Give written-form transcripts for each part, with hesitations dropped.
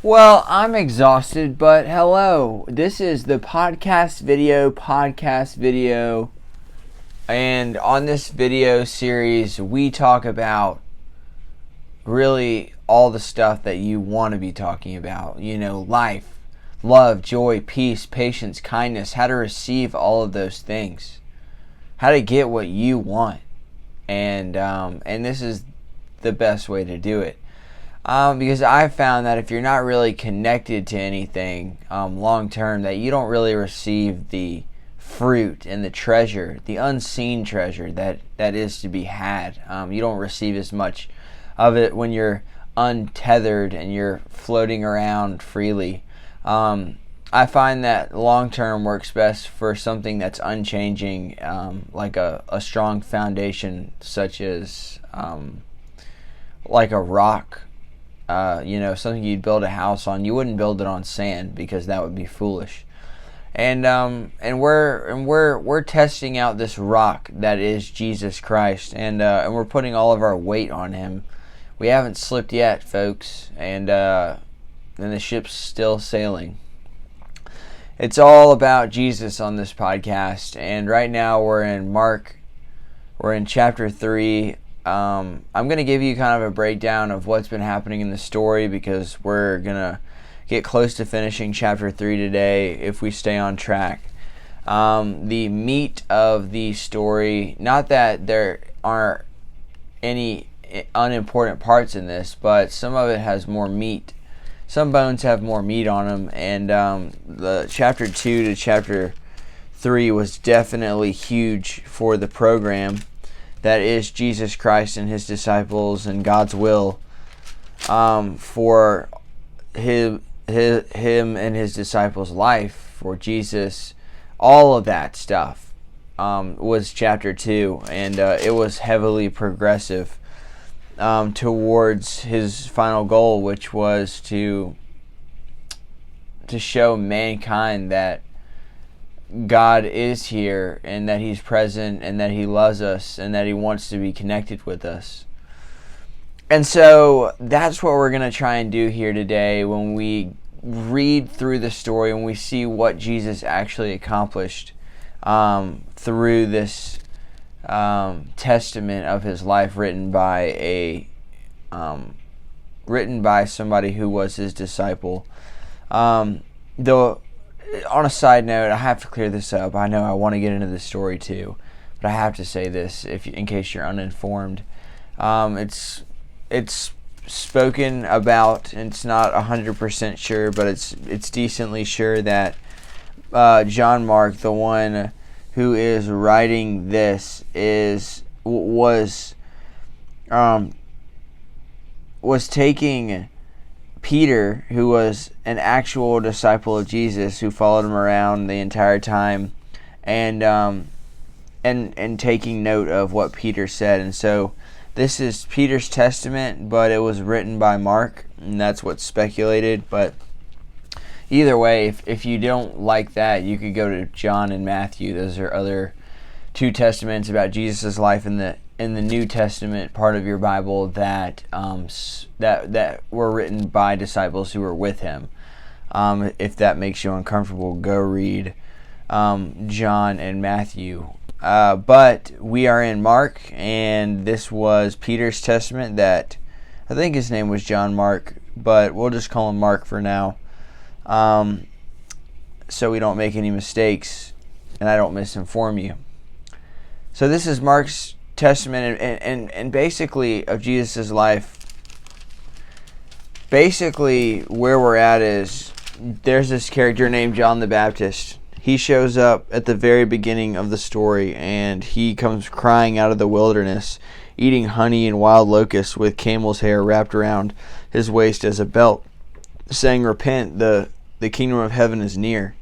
Well, I'm exhausted, but hello. This is the podcast video. And on this video series, we talk about really all the stuff that you want to be talking about. You know, life, love, joy, peace, patience, kindness, how to receive all of those things, how to get what you want. And this is the best way to do it. Because I've found that if you're not really connected to anything long term, that you don't really receive the fruit and the treasure, the unseen treasure that is to be had. You don't receive as much of it when you're untethered and you're floating around freely. I find that long term works best for something that's unchanging, like a strong foundation, such as like a rock. Something you'd build a house on. You wouldn't build it on sand because that would be foolish. And we're testing out this rock that is Jesus Christ, and we're putting all of our weight on Him. We haven't slipped yet, folks, and the ship's still sailing. It's all about Jesus on this podcast, and right now we're in Mark. We're in chapter 3. I'm going to give you kind of a breakdown of what's been happening in the story because we're going to get close to finishing chapter 3 today if we stay on track. The meat of the story, not that there aren't any unimportant parts in this, but some of it has more meat. Some bones have more meat on them, and the chapter 2 to chapter 3 was definitely huge for the program. That is Jesus Christ and His disciples and God's will for him and His disciples' life, for Jesus. All of that stuff was chapter 2, and it was heavily progressive towards His final goal, which was to show mankind that God is here and that He's present and that He loves us and that He wants to be connected with us. And so that's what we're going to try and do here today when we read through the story and we see what Jesus actually accomplished through this testament of His life written by somebody who was His disciple. Though on a side note, I have to clear this up. I know I want to get into the story too, but I have to say this in case you're uninformed. It's spoken about, and it's not 100% sure, but it's decently sure that John Mark, the one who is writing this, was taking Peter, who was an actual disciple of Jesus, who followed Him around the entire time, and taking note of what Peter said. And so this is Peter's testament, but it was written by Mark, and that's what's speculated. But either way, if you don't like that, you could go to John and Matthew. Those are other two testaments about Jesus' life in the New Testament part of your Bible that were written by disciples who were with Him. If that makes you uncomfortable, go read John and Matthew. But we are in Mark, and this was Peter's testament that I think his name was John Mark, but we'll just call him Mark for now, so we don't make any mistakes and I don't misinform you. So this is Mark's testament and basically of Jesus' life. Basically where we're at is there's this character named John the Baptist. He shows up at the very beginning of the story, and he comes crying out of the wilderness, eating honey and wild locusts with camel's hair wrapped around his waist as a belt, saying, "Repent, the kingdom of heaven is near."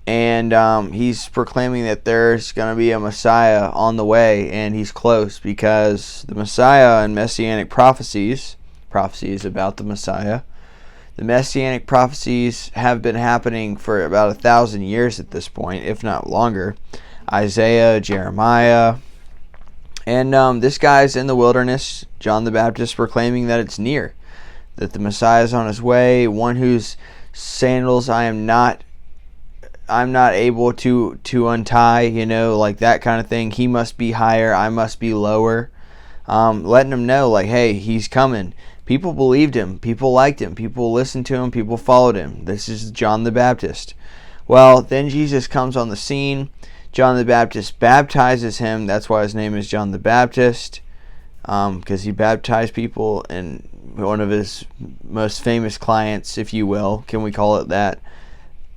And he's proclaiming that there's going to be a Messiah on the way, and he's close, because the Messiah and Messianic prophecies about the Messiah, the Messianic prophecies have been happening for about 1,000 years at this point, if not longer. Isaiah, Jeremiah, and this guy's in the wilderness, John the Baptist, proclaiming that it's near, that the Messiah is on his way, one whose sandals I'm not able to untie, like that kind of thing. He must be higher, I must be lower. Letting them know, like, hey, he's coming. People believed him. People liked him. People listened to him. People followed him. This is John the Baptist. Well, then Jesus comes on the scene. John the Baptist baptizes him. That's why his name is John the Baptist, because he baptized people, and one of his most famous clients, if you will, can we call it that,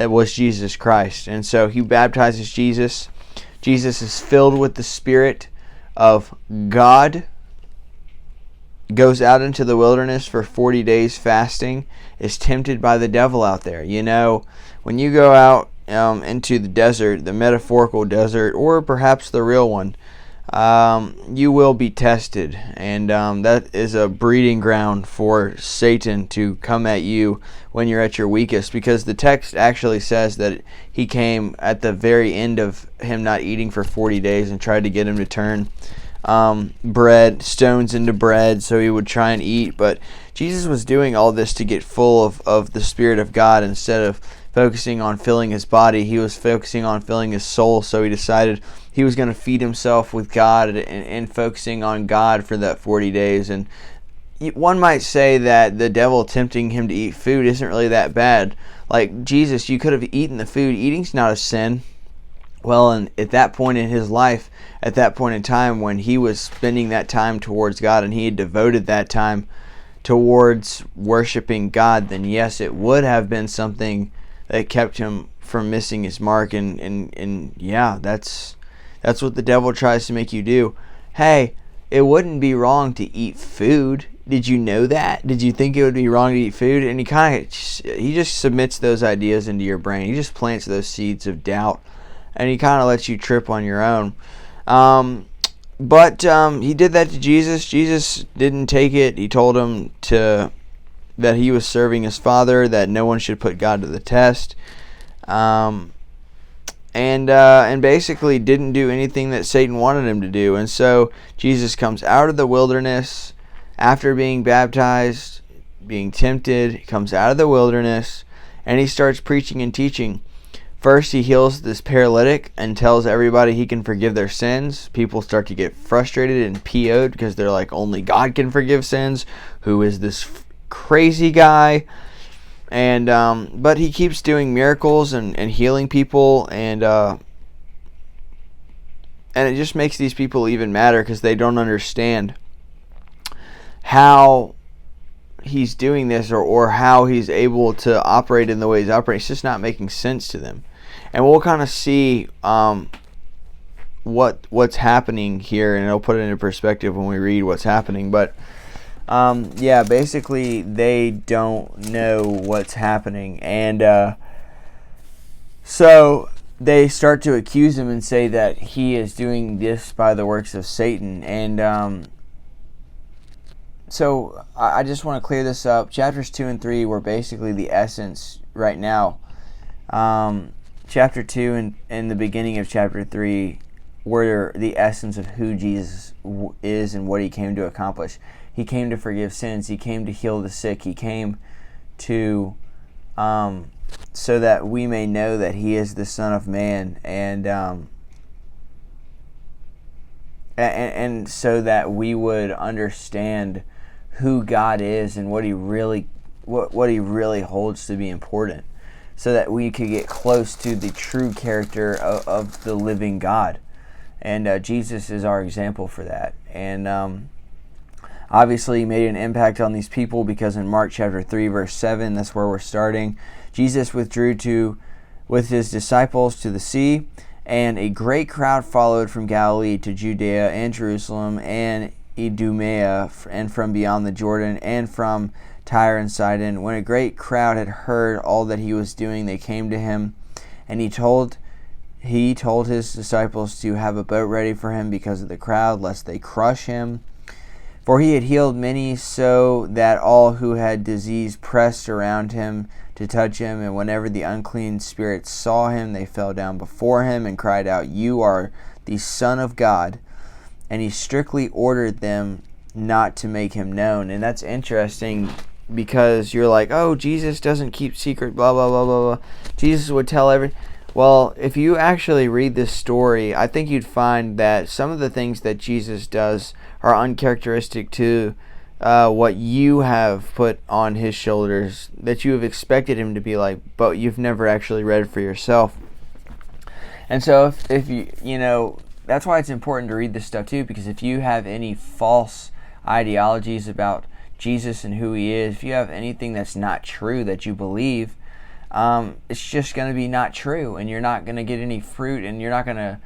it was Jesus Christ. And so he baptizes Jesus. Jesus is filled with the Spirit of God, goes out into the wilderness for 40 days fasting, is tempted by the devil out there. When you go out into the desert, the metaphorical desert, or perhaps the real one, you will be tested. And that is a breeding ground for Satan to come at you when you're at your weakest, because the text actually says that he came at the very end of him not eating for 40 days and tried to get him to turn stones into bread so he would try and eat. But Jesus was doing all this to get full of the Spirit of God. Instead of focusing on filling his body, he was focusing on filling his soul. So he decided he was going to feed himself with God and focusing on God for that 40 days. And one might say that the devil tempting him to eat food isn't really that bad. Like Jesus, you could have eaten the food. Eating's not a sin. Well, and at that point in his life, at that point in time when he was spending that time towards God and he had devoted that time towards worshiping God, then yes, it would have been something that kept him from missing his mark. And yeah, that's what the devil tries to make you do. Hey, it wouldn't be wrong to eat food. Did you know that? Did you think it would be wrong to eat food? And he just submits those ideas into your brain. He just plants those seeds of doubt, and he kind of lets you trip on your own. But he did that to Jesus. Jesus didn't take it. He told him that he was serving his Father, that no one should put God to the test, and basically didn't do anything that Satan wanted him to do. And so Jesus comes out of the wilderness after being baptized, being tempted. He comes out of the wilderness, and he starts preaching and teaching. First, he heals this paralytic and tells everybody he can forgive their sins. People start to get frustrated and PO'd because they're like, only God can forgive sins. Who is this crazy guy? And but he keeps doing miracles and healing people, and it just makes these people even madder because they don't understand how he's doing this or how he's able to operate in the way he's operating. It's just not making sense to them. And we'll kind of see what's happening here, and it'll put it into perspective when we read what's happening. But yeah, basically they don't know what's happening, and so they start to accuse him and say that he is doing this by the works of Satan. And so I just want to clear this up. Chapters 2 and 3 were basically the essence right now. Chapter 2 and the beginning of chapter 3 were the essence of who Jesus is and what he came to accomplish. He came to forgive sins. He came to heal the sick. He came to so that we may know that he is the Son of Man, and so that we would understand who God is and what he really holds to be important, so that we could get close to the true character of the living God. And Jesus is our example for that. And obviously he made an impact on these people, because in Mark chapter 3 verse 7, that's where we're starting, Jesus withdrew with his disciples to the sea, and a great crowd followed from Galilee to Judea and Jerusalem and Idumea, and from beyond the Jordan, and from Tyre and Sidon. When a great crowd had heard all that he was doing, they came to him, and he told his disciples to have a boat ready for him because of the crowd, lest they crush him. For he had healed many, so that all who had disease pressed around him to touch him. And whenever the unclean spirits saw him, they fell down before him and cried out, "You are the Son of God." And he strictly ordered them not to make him known. And that's interesting. because you're like, oh, Jesus doesn't keep secret, blah, blah, blah, blah, blah. Jesus would tell Well, if you actually read this story, I think you'd find that some of the things that Jesus does are uncharacteristic to what you have put on his shoulders, that you have expected him to be like, but you've never actually read it for yourself. And so if you that's why it's important to read this stuff too, because if you have any false ideologies about Jesus and who he is, if you have anything that's not true that you believe, it's just going to be not true, and you're not going to get any fruit, and you're not going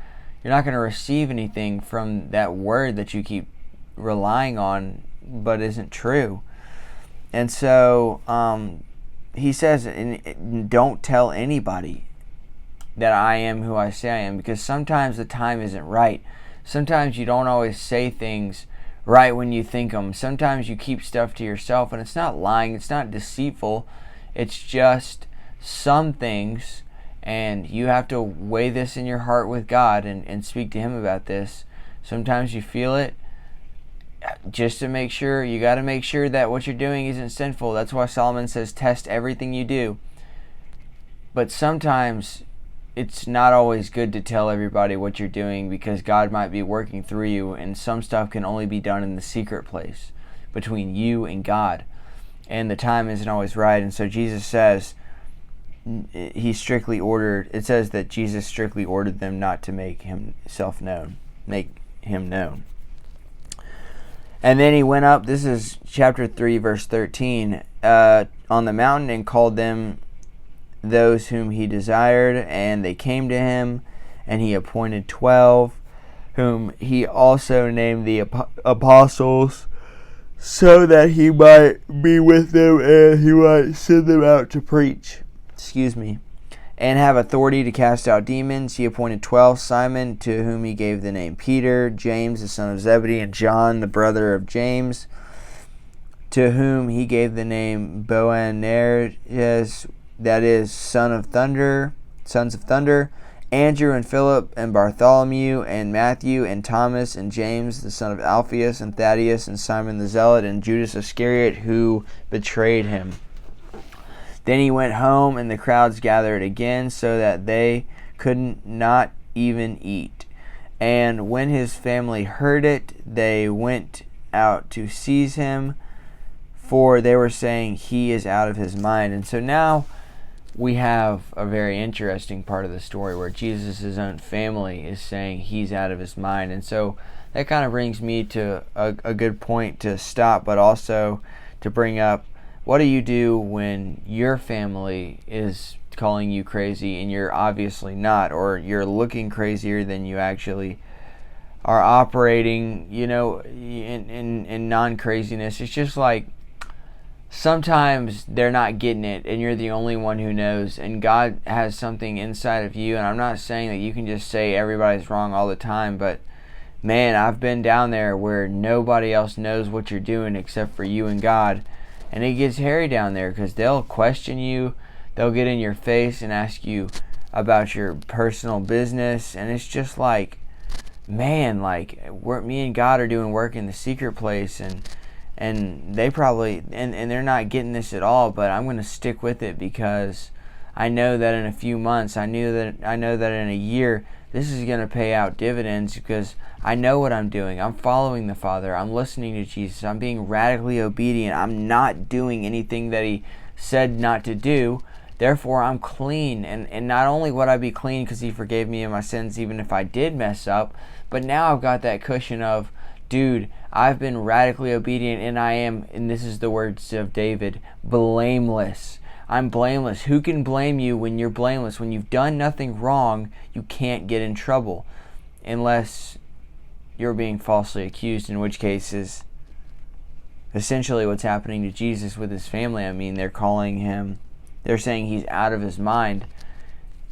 to receive anything from that word that you keep relying on but isn't true. And so he says, don't tell anybody that I am who I say I am, because sometimes the time isn't right. Sometimes you don't always say things right when you think them. Sometimes you keep stuff to yourself, and it's not lying, it's not deceitful, it's just some things, and you have to weigh this in your heart with God and speak to him about this. Sometimes you feel it, just to make sure, you got to make sure that what you're doing isn't sinful. That's why Solomon says test everything you do. But sometimes it's not always good to tell everybody what you're doing, because God might be working through you, and some stuff can only be done in the secret place between you and God, and the time isn't always right. And so Jesus says it says that Jesus strictly ordered them not to make him known. And then he went up, this is chapter 3 verse 13, on the mountain, and called them those whom he desired, and they came to him, and he appointed 12, whom he also named the apostles, so that he might be with them and he might send them out to preach. And have authority to cast out demons. He appointed 12, Simon, to whom he gave the name Peter, James the son of Zebedee, and John the brother of James, to whom he gave the name Boanerges, that is, sons of thunder, Andrew and Philip and Bartholomew and Matthew and Thomas and James the son of Alphaeus and Thaddeus and Simon the Zealot and Judas Iscariot, who betrayed him. Then he went home, and the crowds gathered again, so that they could not even eat. And when his family heard it, they went out to seize him, for they were saying, he is out of his mind. And so now we have a very interesting part of the story where Jesus' own family is saying he's out of his mind. And so that kind of brings me to a good point to stop, but also to bring up, what do you do when your family is calling you crazy and you're obviously not, or you're looking crazier than you actually are operating, in non-craziness? It's just like, sometimes they're not getting it, and you're the only one who knows, and God has something inside of you. And I'm not saying that you can just say everybody's wrong all the time, but man, I've been down there where nobody else knows what you're doing except for you and God. And it gets hairy down there, because they'll question you, they'll get in your face and ask you about your personal business, and it's just like, man, like, me and God are doing work in the secret place, and they probably, and they're not getting this at all, but I'm going to stick with it, because I know that in a few months, I know that in a year, this is going to pay out dividends, because I know what I'm doing. I'm following the Father. I'm listening to Jesus. I'm being radically obedient. I'm not doing anything that he said not to do. Therefore, I'm clean. And not only would I be clean because he forgave me of my sins, even if I did mess up, but now I've got that cushion of, dude, I've been radically obedient, and I am, and this is the words of David, blameless. I'm blameless. Who can blame you when you're blameless? When you've done nothing wrong, you can't get in trouble unless you're being falsely accused, in which case is essentially what's happening to Jesus with his family. I mean, they're saying he's out of his mind.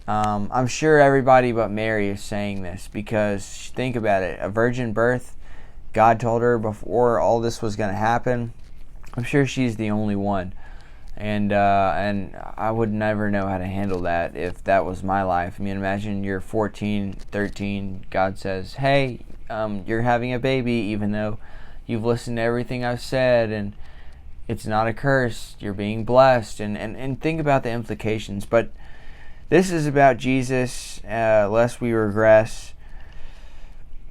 I'm sure everybody but Mary is saying this, because think about it, a virgin birth, God told her before all this was going to happen. I'm sure she's the only one. And I would never know how to handle that if that was my life. I mean, imagine you're 14, 13, God says, hey, you're having a baby, even though you've listened to everything I've said, and It's not a curse. You're being blessed. And think about the implications. But this is about Jesus, lest we regress.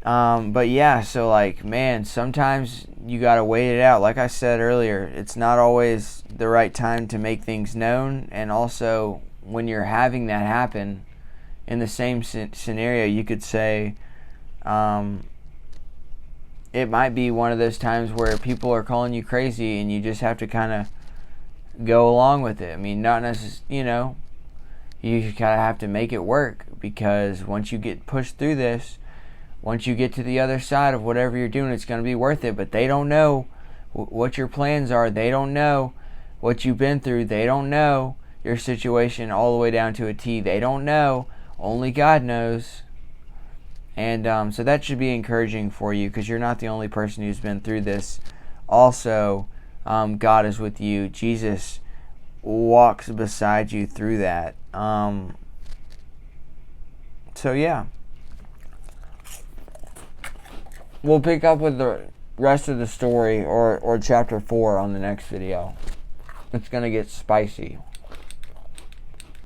But yeah, so like, man, sometimes you gotta wait it out. Like I said earlier, it's not always the right time to make things known. And also, when you're having that happen, in the same scenario, you could say, it might be one of those times where people are calling you crazy and you just have to kind of go along with it. I mean, not necessarily, you kind of have to make it work, because once you get pushed through this, once you get to the other side of whatever you're doing, it's going to be worth it. But they don't know what your plans are. They don't know what you've been through. They don't know your situation all the way down to a T. They don't know. Only God knows. And so that should be encouraging for you, because you're not the only person who's been through this. Also, God is with you. Jesus walks beside you through that. So yeah. We'll pick up with the rest of the story or chapter 4 on the next video. It's going to get spicy.